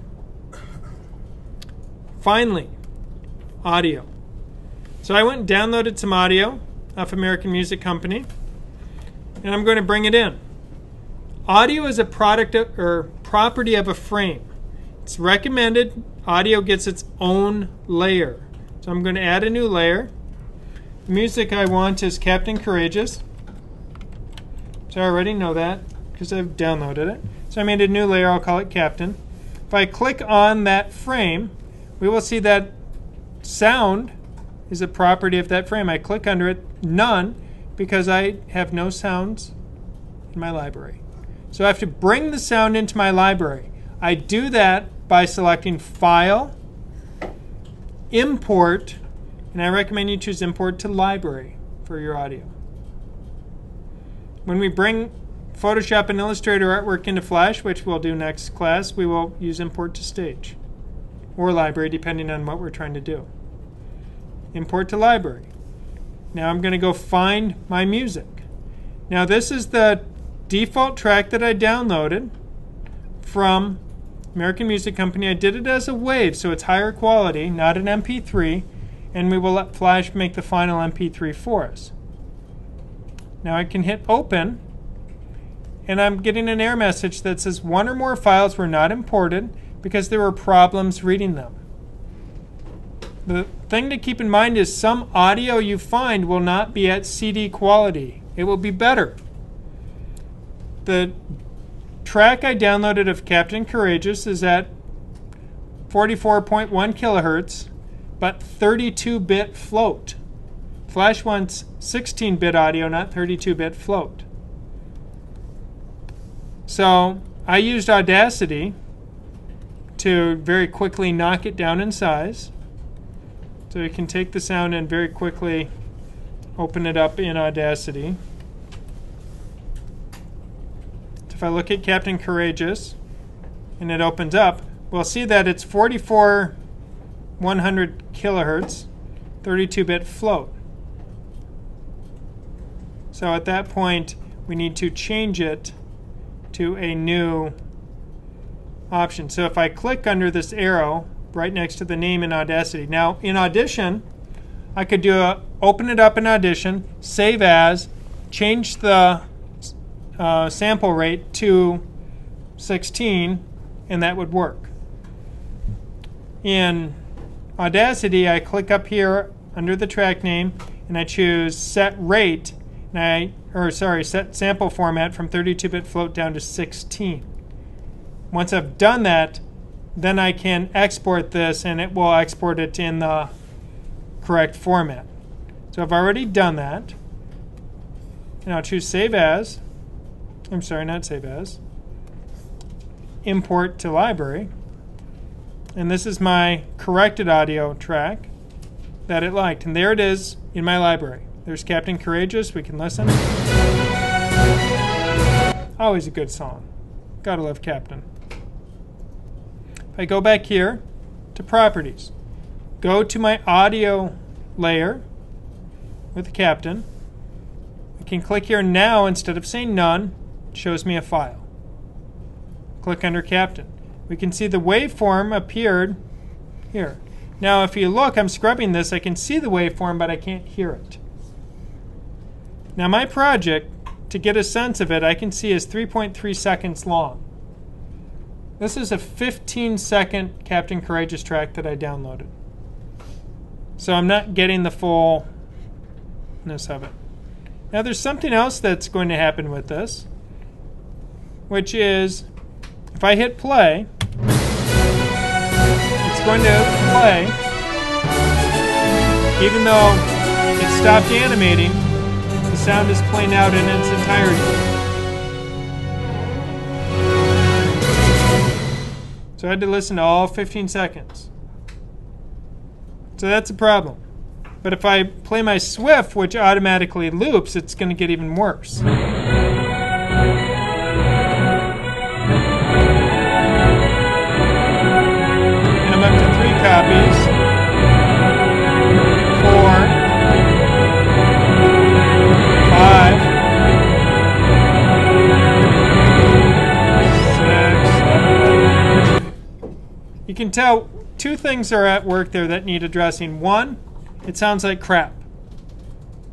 Finally, audio. So I went and downloaded some audio off American Music Company, and I'm going to bring it in. Audio is a product or property of a frame. It's recommended audio gets its own layer. So I'm going to add a new layer. The music I want is Captain Courageous. So I already know that because I've downloaded it. So I made a new layer. I'll call it Captain. If I click on that frame, we will see that sound is a property of that frame. I click under it, none, because I have no sounds in my library. So I have to bring the sound into my library. I do that by selecting File, Import, and I recommend you choose Import to Library for your audio. When we bring Photoshop and Illustrator artwork into Flash, which we'll do next class, we will use Import to Stage or Library, depending on what we're trying to do. Import to Library. Now I'm going to go find my music. Now this is the default track that I downloaded from American Music Company. I did it as a WAV, so it's higher quality, not an MP3, and we will let Flash make the final MP3 for us. Now I can hit Open, and I'm getting an error message that says one or more files were not imported because there were problems reading them. The thing to keep in mind is some audio you find will not be at CD quality. It will be better. The track I downloaded of Captain Courageous is at 44.1 kilohertz, but 32-bit float. Flash wants 16-bit audio, not 32-bit float. So I used Audacity to very quickly knock it down in size. So you can take the sound and very quickly open it up in Audacity. If I look at Captain Courageous and it opens up, we'll see that it's 44,100 kilohertz, 32-bit float. So at that point, we need to change it to a new option. So if I click under this arrow right next to the name in Audacity. Now in Audition, I could open it up in Audition, save as, change the sample rate to 16, and that would work. In Audacity, I click up here under the track name, and I choose Set Rate, and set sample format from 32-bit float down to 16. Once I've done that, then I can export this, and it will export it in the correct format. So I've already done that, and I'll choose Save As. I'm sorry, not Save As. Import to Library. And this is my corrected audio track that it liked. And there it is in my library. There's Captain Courageous. We can listen. Always a good song. Gotta love Captain. If I go back here to Properties, go to my audio layer with the Captain. I can click here now. Instead of saying None, it shows me a file. Click under Captain. We can see the waveform appeared here. Now if you look, I'm scrubbing this. I can see the waveform, but I can't hear it. Now my project, to get a sense of it, I can see is 3.3 seconds long. This is a 15-second Captain Courageous track that I downloaded. So I'm not getting the fullness of it. Now there's something else that's going to happen with this, which is if I hit play, it's going to play. Even though it stopped animating, the sound is playing out in its entirety. So I had to listen to all 15 seconds. So that's a problem. But if I play my Swift, which automatically loops, it's going to get even worse. And I'm up to 3 copies. 4, 5, 6, 7. You can tell 2 things are at work there that need addressing. 1, it sounds like crap.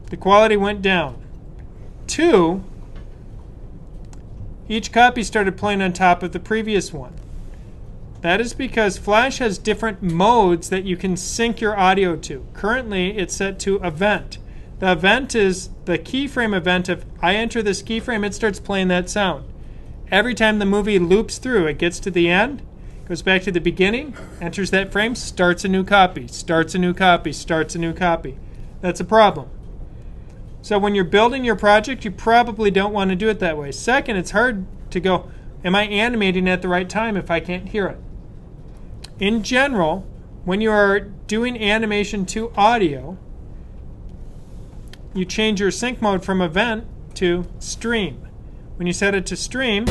The quality went down. 2, each copy started playing on top of the previous one. That is because Flash has different modes that you can sync your audio to. Currently, it's set to event. The event is the keyframe event. If I enter this keyframe, it starts playing that sound. Every time the movie loops through, it gets to the end, goes back to the beginning, enters that frame, starts a new copy, starts a new copy, starts a new copy. That's a problem. So when you're building your project, you probably don't want to do it that way. Second, it's hard to go, am I animating at the right time if I can't hear it? In general, when you are doing animation to audio, you change your sync mode from event to stream. When you set it to stream,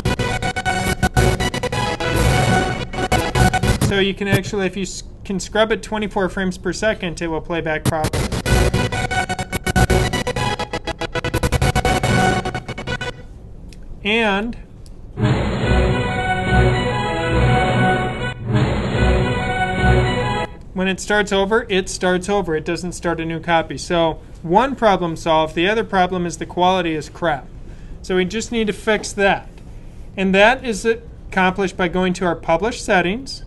so you can actually, if you can scrub it 24 frames per second, it will play back properly. And when it starts over, it starts over. It doesn't start a new copy. So one problem solved. The other problem is the quality is crap. So we just need to fix that. And that is accomplished by going to our publish settings.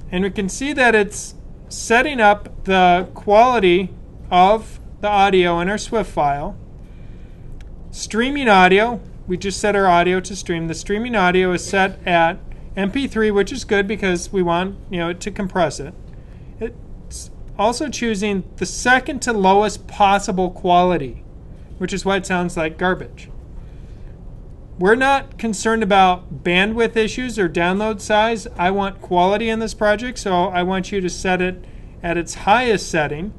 And we can see that it's setting up the quality of the audio in our Swift file. Streaming audio, we just set our audio to stream. The streaming audio is set at MP3, which is good because we want it to compress it. It's also choosing the second to lowest possible quality, which is why it sounds like garbage. We're not concerned about bandwidth issues or download size. I want quality in this project, so I want you to set it at its highest setting.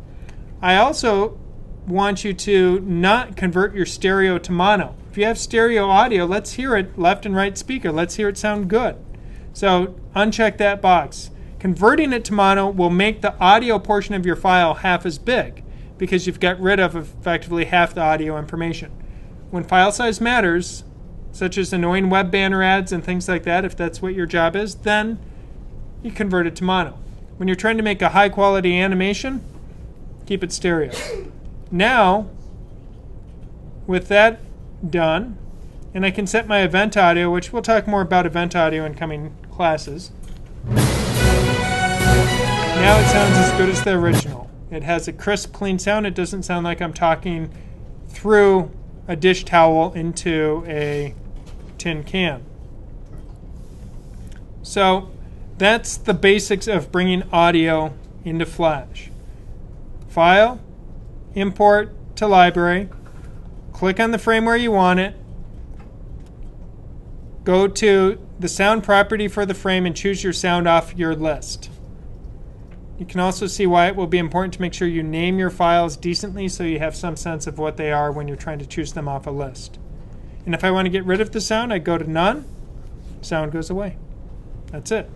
I also want you to not convert your stereo to mono. If you have stereo audio, let's hear it left and right speaker. Let's hear it sound good. So uncheck that box. Converting it to mono will make the audio portion of your file half as big because you've got rid of effectively half the audio information. When file size matters, such as annoying web banner ads and things like that, if that's what your job is, then you convert it to mono. When you're trying to make a high quality animation, keep it stereo. Now, with that done, and I can set my event audio, which we'll talk more about event audio in coming classes. Now it sounds as good as the original. It has a crisp, clean sound. It doesn't sound like I'm talking through a dish towel into a tin can. So that's the basics of bringing audio into Flash. File, import to library, click on the frame where you want it, go to the sound property for the frame and choose your sound off your list. You can also see why it will be important to make sure you name your files decently so you have some sense of what they are when you're trying to choose them off a list. And if I want to get rid of the sound, I go to none, sound goes away. That's it.